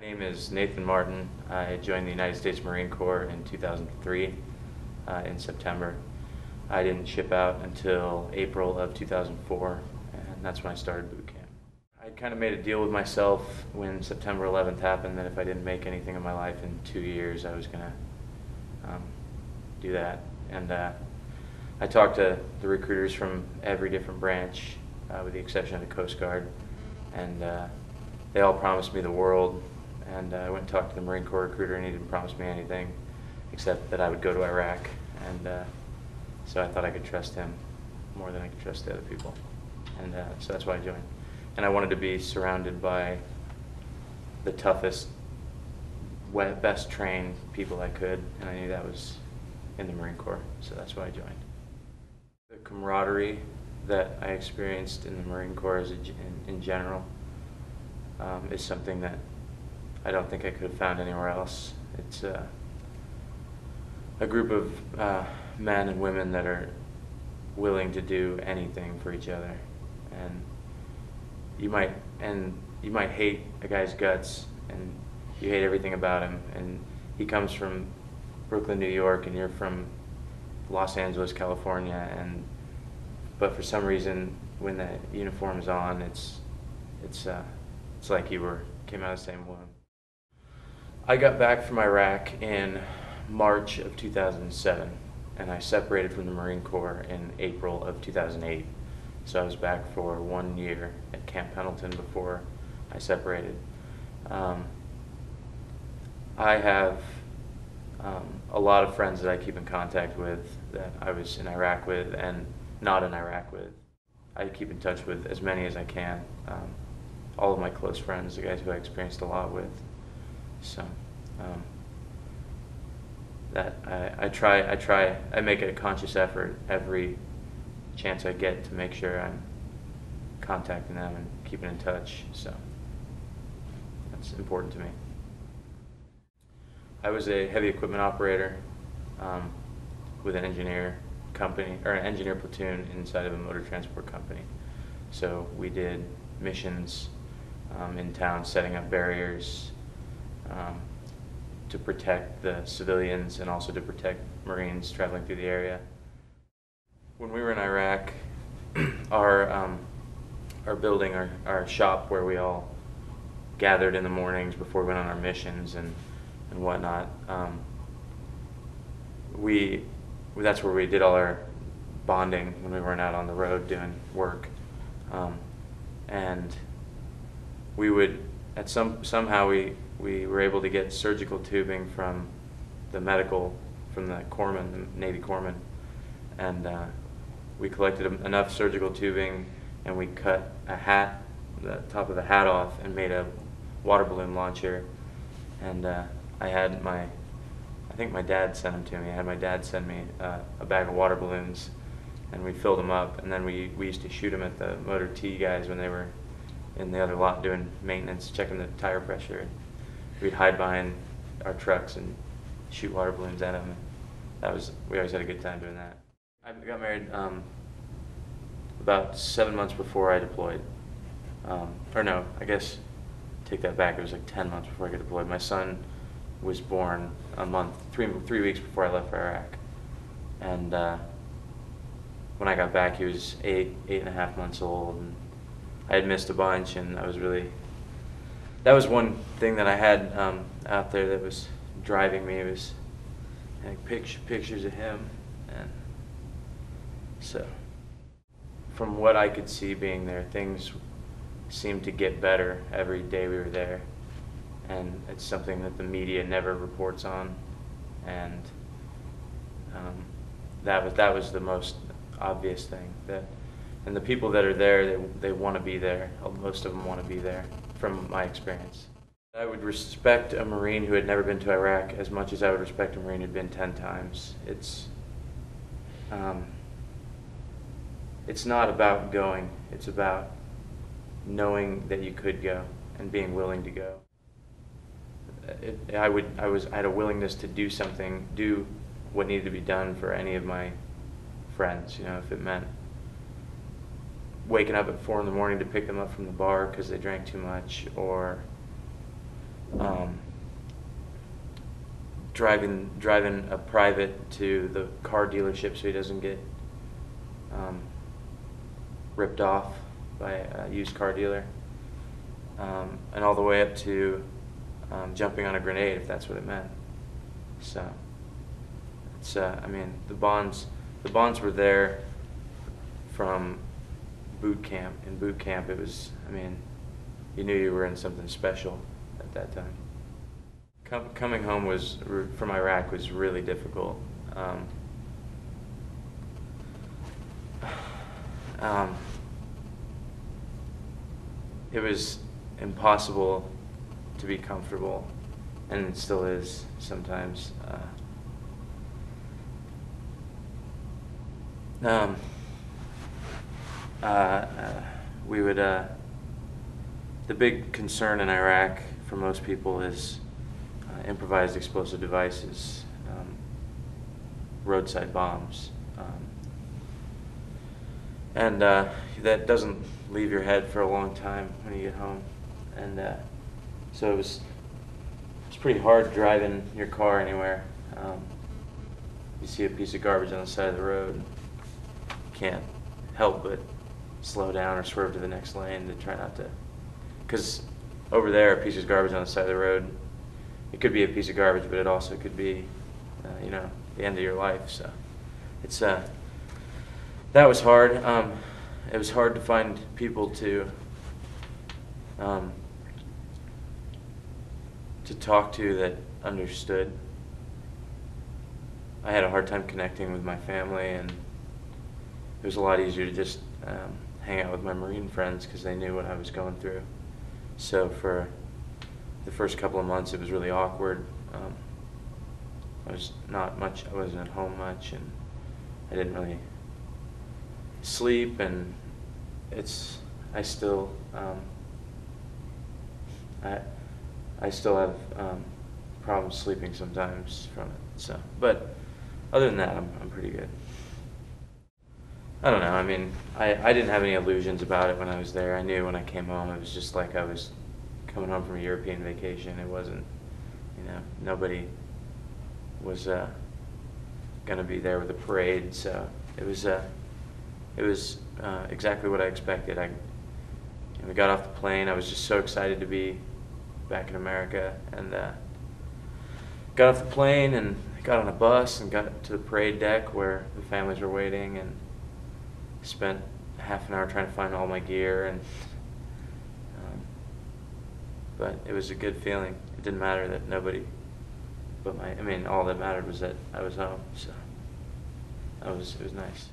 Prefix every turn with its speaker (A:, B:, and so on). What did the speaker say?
A: My name is Nathan Martin. I joined the United States Marine Corps in 2003 in September. I didn't ship out until April of 2004, and that's when I started boot camp. I kind of made a deal with myself when September 11th happened that if I didn't make anything of my life in 2 years, I was going to do that. And I talked to the recruiters from every different branch, with the exception of the Coast Guard, and they all promised me the world. And I went and talked to the Marine Corps recruiter, and he didn't promise me anything except that I would go to Iraq. And so I thought I could trust him more than I could trust the other people. And so that's why I joined. And I wanted to be surrounded by the toughest, best trained people I could, and I knew that was in the Marine Corps, so that's why I joined. The camaraderie that I experienced in the Marine Corps in general is something that I don't think I could have found anywhere else. It's a group of men and women that are willing to do anything for each other, and you might hate a guy's guts and you hate everything about him, and he comes from Brooklyn, New York, and you're from Los Angeles, California, but for some reason when the uniform is on, it's like you came out of the same womb. I got back from Iraq in March of 2007, and I separated from the Marine Corps in April of 2008. So I was back for 1 year at Camp Pendleton before I separated. I have a lot of friends that I keep in contact with that I was in Iraq with and not in Iraq with. I keep in touch with as many as I can. All of my close friends, the guys who I experienced a lot with. So I make it a conscious effort every chance I get to make sure I'm contacting them and keeping in touch. So that's important to me. I was a heavy equipment operator with an engineer company, or an engineer platoon inside of a motor transport company. So we did missions in town, setting up barriers to protect the civilians and also to protect Marines traveling through the area. When we were in Iraq, our building, our shop where we all gathered in the mornings before we went on our missions and whatnot, that's where we did all our bonding when we weren't out on the road doing work. And we would, somehow we were able to get surgical tubing from the corpsman, the Navy corpsman, and we collected enough surgical tubing, and we cut the top of the hat off, and made a water balloon launcher. And I think my dad sent them to me. I had my dad send me a bag of water balloons, and we filled them up, and then we used to shoot them at the motor T guys when they were in the other lot doing maintenance, checking the tire pressure. We'd hide behind our trucks and shoot water balloons at them. We always had a good time doing that. I got married about 7 months before I deployed. Or no, I guess, take that back, it was like 10 months before I got deployed. My son was born a month, 3 weeks before I left for Iraq. And when I got back, he was 8.5 months old, and I had missed a bunch, and that was one thing that I had out there that was driving me. It was like pictures of him, and so from what I could see being there, things seemed to get better every day we were there, and it's something that the media never reports on, and that was the most obvious thing. And the people that are there, they want to be there. Most of them want to be there, from my experience. I would respect a Marine who had never been to Iraq as much as I would respect a Marine who'd been 10 times. It's not about going. It's about knowing that you could go and being willing to go. I had a willingness to do something, do what needed to be done for any of my friends. You know, if it meant waking up at 4 in the morning to pick them up from the bar because they drank too much, or um, driving a private to the car dealership so he doesn't get ripped off by a used car dealer, and all the way up to jumping on a grenade if that's what it meant. So it's I mean the bonds were there from boot camp. In boot camp it was, I mean, you knew you were in something special at that time. Coming home from Iraq was really difficult. It was impossible to be comfortable, and it still is sometimes. We would, the big concern in Iraq for most people is improvised explosive devices, roadside bombs. And that doesn't leave your head for a long time when you get home. And so it's pretty hard driving your car anywhere. You see a piece of garbage on the side of the road, you can't help but slow down or swerve to the next lane to try not to, because over there a piece of garbage on the side of the road, it could be a piece of garbage, but it also could be you know, the end of your life. So it's that was hard. It was hard to find people to talk to that understood. I had a hard time connecting with my family, and it was a lot easier to just hang out with my Marine friends because they knew what I was going through. So for the first couple of months it was really awkward. I wasn't at home much, and I didn't really sleep, and I still have problems sleeping sometimes from it. So, but other than that, I'm pretty good. I don't know. I mean, I didn't have any illusions about it when I was there. I knew when I came home it was just like I was coming home from a European vacation. It wasn't, you know, nobody was gonna be there with a parade. So it was exactly what I expected. We got off the plane. I was just so excited to be back in America, and got off the plane and got on a bus and got to the parade deck where the families were waiting, and spent half an hour trying to find all my gear, and but it was a good feeling. It didn't matter that nobody but all that mattered was that I was home. So it was nice.